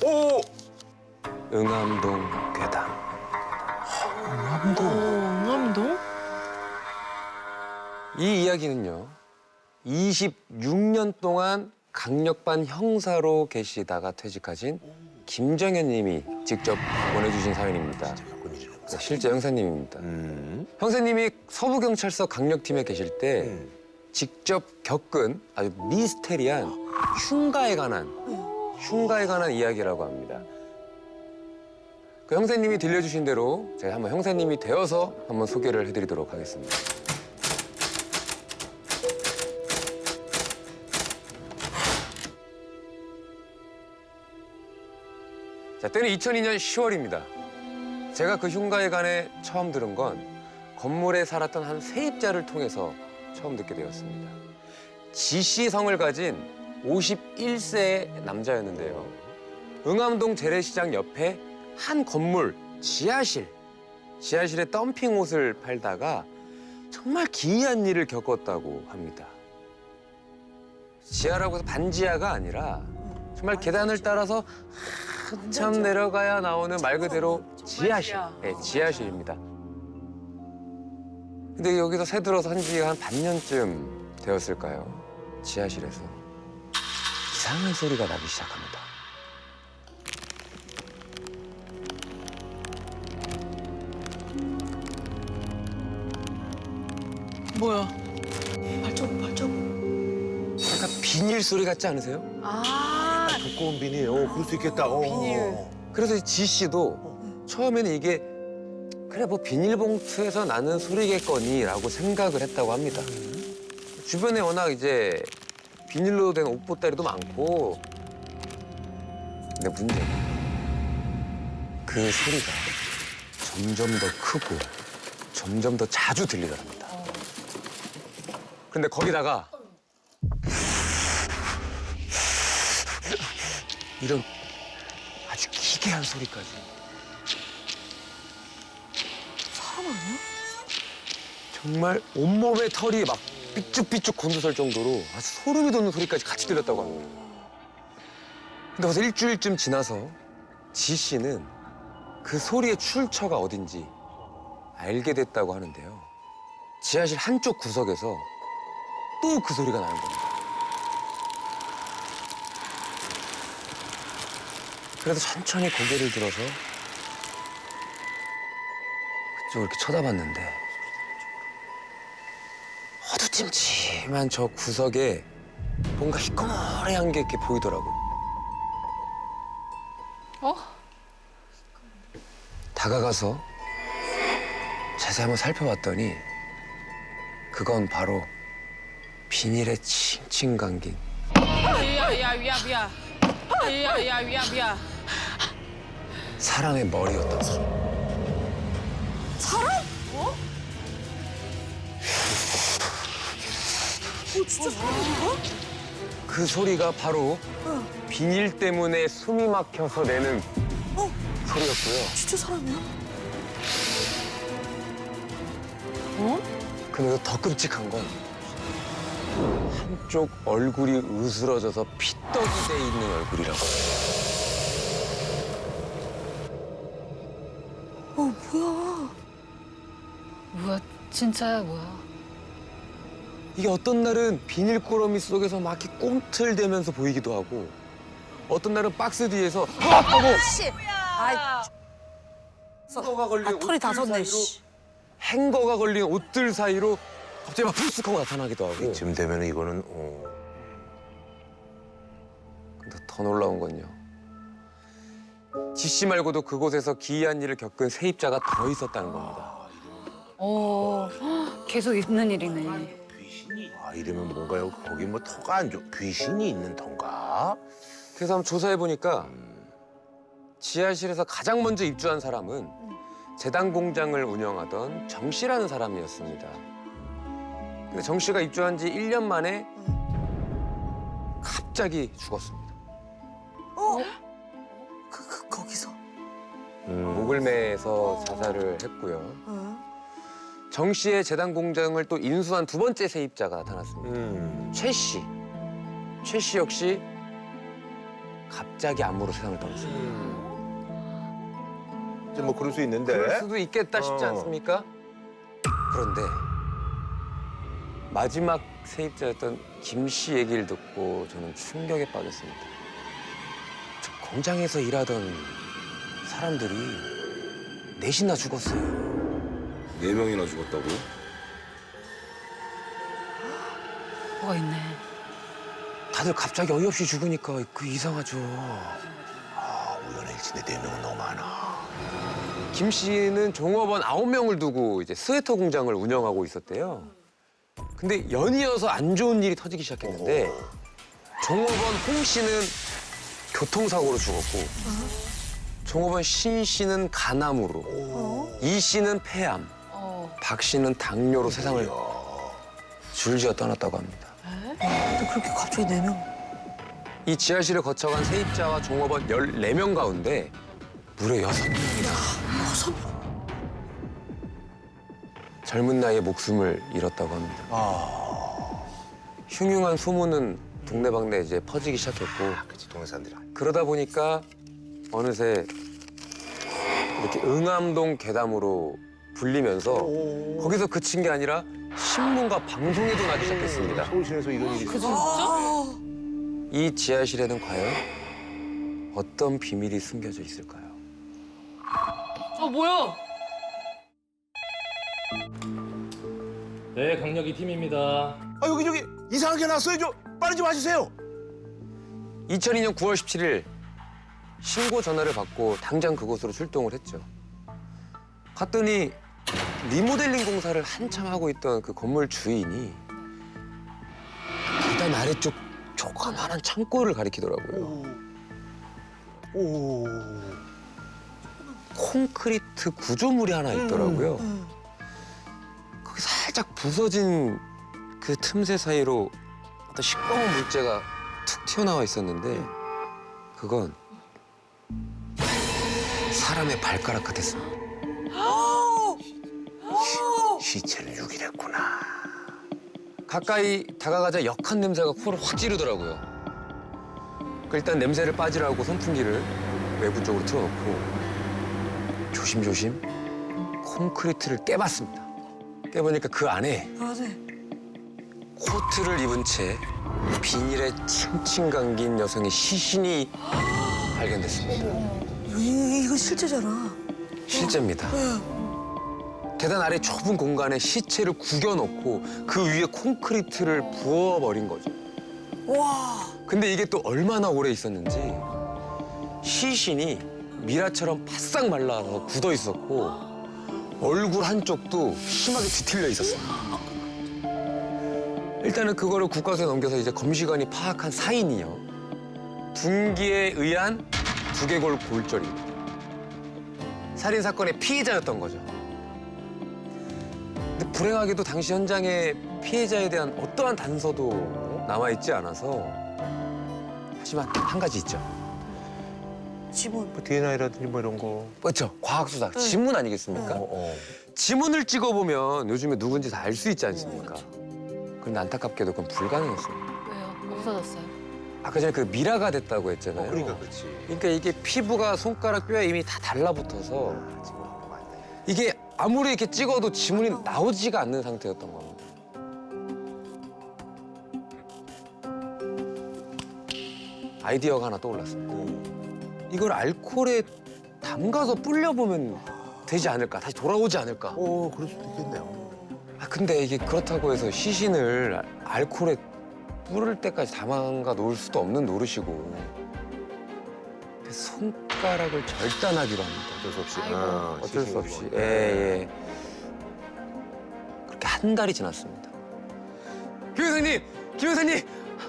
오! 응암동 괴담. 응암동? 이 이야기는요, 26년 동안 강력반 형사로 계시다가 퇴직하신 김정현 님이 직접 보내주신 사연입니다. 네, 실제 형사님입니다. 형사님이 서부경찰서 강력팀에 계실 때 직접 겪은 아주 미스테리한 흉가에 관한 이야기라고 합니다. 그 형사님이 들려주신 대로 제가 한번 형사님이 되어서 한번 소개를 해드리도록 하겠습니다. 자, 때는 2002년 10월입니다. 제가 그 흉가에 관해 처음 들은 건 건물에 살았던 한 세입자를 통해서 처음 듣게 되었습니다. 지씨 성을 가진 51세의 남자였는데요. 응암동 재래시장 옆에 한 건물 지하실에 덤핑 옷을 팔다가 정말 기이한 일을 겪었다고 합니다. 지하라고 해서 반지하가 아니라 정말 계단을 따라서 한참 내려가야 나오는 말 그대로 지하실. 네, 지하실입니다. 근데 여기서 새들어서 한 지가 한 반년쯤 되었을까요? 지하실에서 이상한 소리가 나기 시작합니다. 뭐야? 약간 비닐 소리 같지 않으세요? 두꺼운 비닐. 그럴 수 있겠다. 비닐. 그래서 지 씨도 처음에는 이게 그래 뭐 비닐봉투에서 나는 소리겠거니라고 생각을 했다고 합니다. 주변에 워낙 이제 비닐로 된 옷보따리도 많고 근데 문제는 그 소리가 점점 더 크고 점점 더 자주 들리더랍니다. 근데 거기다가 이런 아주 기괴한 소리까지. 사람 아니야? 정말 온몸에 털이 막 삐쭉삐쭉 곤두설 정도로 아주 소름이 돋는 소리까지 같이 들렸다고 합니다. 근데 벌써 일주일쯤 지나서 지 씨는 그 소리의 출처가 어딘지 알게 됐다고 하는데요. 지하실 한쪽 구석에서 또 그 소리가 나는 겁니다. 그래서 천천히 고개를 들어서 그쪽을 이렇게 쳐다봤는데 어두찜찜한 저 구석에 뭔가 희꺼머리한 게 이렇게 보이더라고요. 다가가서 자세히 한번 살펴봤더니 그건 바로 비닐에 칭칭 감긴 야야야야. 야야야야. 사람의 머리였던 거죠. 사람? 어? 진짜 사람인가? 그 소리가 바로 비닐 때문에 숨이 막혀서 내는 소리였고요. 진짜 사람이야? 근데 더 끔찍한 건 한쪽 얼굴이 으스러져서 피떡이 돼 있는 얼굴이라고. 뭐야? 뭐야, 진짜야, 뭐야. 이게 어떤 날은 비닐꾸러미 속에서 막 이렇게 꿈틀대면서 보이기도 하고 어떤 날은 박스 뒤에서 하고 씨. 아이. 털이 다 섰네. 씨. 행거가 걸린 옷들 사이로 갑자기 막 푸쓱 하고 나타나기도 하고. 이쯤 되면 이거는 근데 더 놀라운 건요. 지 씨 말고도 그곳에서 기이한 일을 겪은 세입자가 더 있었다는 겁니다. 계속 있는 일이네. 이러면 뭔가요? 거기 뭐 터가 안 좋. 귀신이 있는 턴가? 그래서 한번 조사해보니까 지하실에서 가장 먼저 입주한 사람은 재단 공장을 운영하던 정 씨라는 사람이었습니다. 근데 정 씨가 입주한 지 1년 만에 갑자기 죽었습니다. 거기서? 목을 매서 자살을 했고요. 정 씨의 재단 공장을 또 인수한 두 번째 세입자가 나타났습니다. 최 씨. 최 씨 역시 갑자기 암으로 세상을 떠났습니다. 이제 뭐 그럴 수 있는데. 그럴 수도 있겠다 싶지 어. 않습니까? 그런데 마지막 세입자였던 김 씨 얘기를 듣고 저는 충격에 빠졌습니다. 저 공장에서 일하던 사람들이 넷이나 죽었어요. 4명이나 죽었다고요? 뭐가 있네. 다들 갑자기 어이없이 죽으니까 그 이상하죠. 아, 우연의 일치인데 4명은 너무 많아. 김 씨는 종업원 9명을 두고 이제 스웨터 공장을 운영하고 있었대요. 근데 연이어서 안 좋은 일이 터지기 시작했는데 종업원 홍 씨는 교통사고로 죽었고 종업원 신 씨는 간암으로 이 씨는 폐암, 박 씨는 당뇨로 세상을 줄지어 떠났다고 합니다. 근데 그렇게 갑자기 4명. 이 지하실을 거쳐간 세입자와 종업원 14명 가운데 무려 6명이나 젊은 나이에 목숨을 잃었다고 합니다. 흉흉한 소문은 동네방네 이제 퍼지기 시작했고 그치, 동네 사람들이. 그러다 보니까 어느새 이렇게 응암동 괴담으로 불리면서 거기서 그친 게 아니라 신문과 방송에도 나기 시작했습니다. 서울시내에서 이런 일이. 이 지하실에는 과연 어떤 비밀이 숨겨져 있을까요? 뭐야? 네, 강력이 팀입니다. 아, 여기 저기 이상하게 났어요. 좀 빨리 좀 와주세요. 2002년 9월 17일 신고 전화를 받고 당장 그곳으로 출동을 했죠. 갔더니 리모델링 공사를 한참 하고 있던 그 건물 주인이 계단 아래쪽 조그만한 창고를 가리키더라고요. 오. 콘크리트 구조물이 하나 있더라고요. 거기 살짝 부서진 그 틈새 사이로 어떤 시꺼먼 물체가 툭 튀어나와 있었는데 그건 사람의 발가락 같았습니다. 시체를 유기했구나. 가까이 다가가자 역한 냄새가 코를 확 찌르더라고요. 일단 냄새를 빠지라고 선풍기를 외부 쪽으로 틀어놓고 조심조심 콘크리트를 깨봤습니다. 깨보니까 그 안에 코트를 입은 채 비닐에 칭칭 감긴 여성의 시신이 발견됐습니다. 이거 실제잖아. 실제입니다. 계단 아래 좁은 공간에 시체를 구겨놓고 그 위에 콘크리트를 부어버린 거죠. 와. 근데 이게 또 얼마나 오래 있었는지 시신이 미라처럼 바싹 말라서 굳어 있었고 얼굴 한쪽도 심하게 뒤틀려 있었습니다. 일단은 그거를 국과수에 넘겨서 이제 검시관이 파악한 사인이요. 둔기에 의한 두개골 골절입니다. 살인 사건의 피해자였던 거죠. 근데 불행하게도 당시 현장에 피해자에 대한 어떠한 단서도 남아있지 않아서 하지만 한 가지 있죠. 지문. 뭐 DNA라든지 뭐 이런 거. 그렇죠. 과학수사, 지문 아니겠습니까? 지문을 찍어보면 요즘에 누군지 다 알 수 있지 않습니까? 그런데 안타깝게도 그건 불가능했어요. 왜요? 없어졌어요? 아까 전에 그 미라가 됐다고 했잖아요. 그러니까 그렇지. 그러니까 이게 피부가 손가락 뼈에 이미 다 달라붙어서 이게 아무리 이렇게 찍어도 지문이 나오지가 않는 상태였던 겁니다. 아이디어가 하나 떠올랐습니다. 이걸 알코올에 담가서 불려보면 되지 않을까? 다시 돌아오지 않을까? 그럴 수도 있겠네요. 아, 근데 이게 그렇다고 해서 시신을 알코올에 뿌릴 때까지 담가 놓을 수도 없는 노릇이고 손가락을 절단하기로 합니다. 어쩔 수 없이. 아이고. 어쩔 수 없이. 예. 그렇게 한 달이 지났습니다. 김 여사님!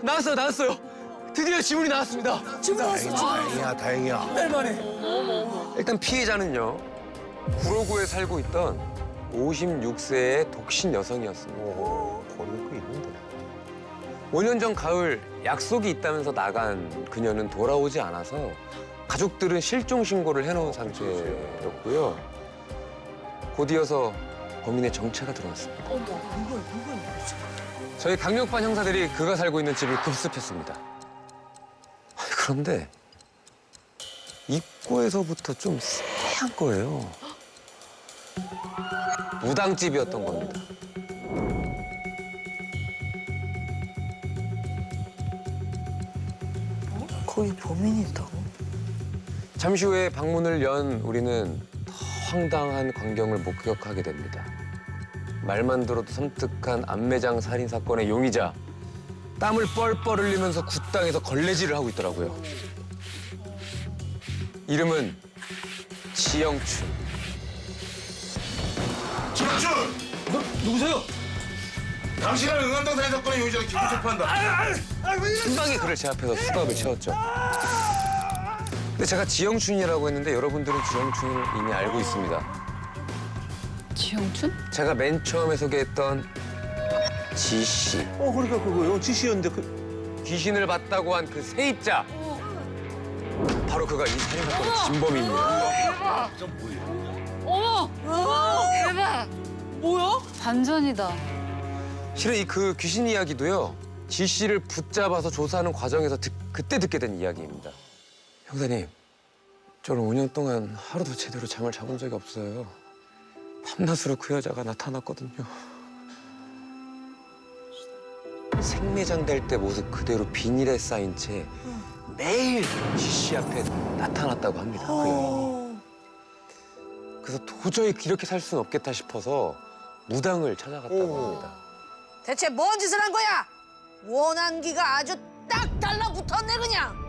나왔어요. 드디어 지문이 나왔습니다. 지문 나왔어. 다행이야. 일단 피해자는요. 구로구에 살고 있던 56세의 독신 여성이었습니다. 거리가 꽤 있는데. 5년 전 가을 약속이 있다면서 나간 그녀는 돌아오지 않아서 가족들은 실종 신고를 해놓은 상태였고요. 곧 이어서 범인의 정체가 드러났습니다. 저희 강력반 형사들이 그가 살고 있는 집을 급습했습니다. 그런데 입구에서부터 좀 쎄한 거예요. 무당집이었던 겁니다. 거기 범인이 있다고? 잠시 후에 방문을 연 우리는 더 황당한 광경을 목격하게 됩니다. 말만 들어도 섬뜩한 암매장 살인 사건의 용의자. 땀을 뻘뻘 흘리면서 굿당에서 걸레질을 하고 있더라고요. 이름은 지영춘. 지영춘! 누구세요? 당신은 응암동 살인 사건의 용의자로 기분 체포한다. 금방에 그를 제 앞에서 수갑을 채웠죠. 근데 제가 지영춘이라고 했는데 여러분들은 지영춘을 이미 알고 있습니다. 지영춘? 제가 맨 처음에 소개했던 지씨. 그러니까 그거요. 지시였는데 그 귀신을 봤다고 한 그 세입자. 바로 그가 이 살인 사건의 진범입니다. 어머! 대박! 뭐야? 반전이다. 실은 이 그 귀신 이야기도요. 지씨를 붙잡아서 조사하는 과정에서 그때 듣게 된 이야기입니다. 형사님, 저는 5년 동안 하루도 제대로 잠을 자본 적이 없어요. 밤낮으로 그 여자가 나타났거든요. 생매장 될 때 모습 그대로 비닐에 쌓인 채 매일 지씨 앞에 나타났다고 합니다. 그 여인이. 그래서 도저히 이렇게 살 수는 없겠다 싶어서 무당을 찾아갔다고 합니다. 대체 뭔 짓을 한 거야? 원한기가 아주 딱 달라붙었네 그냥.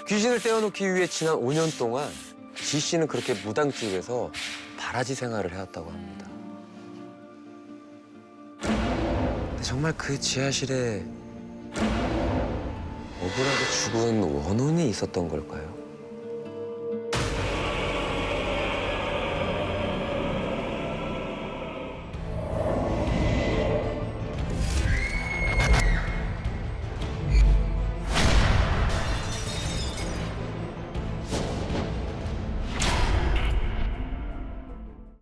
귀신을 떼어놓기 위해 지난 5년 동안 지 씨는 그렇게 무당집에서 바라지 생활을 해왔다고 합니다. 근데 정말 그 지하실에 억울하게 죽은 원혼이 있었던 걸까요?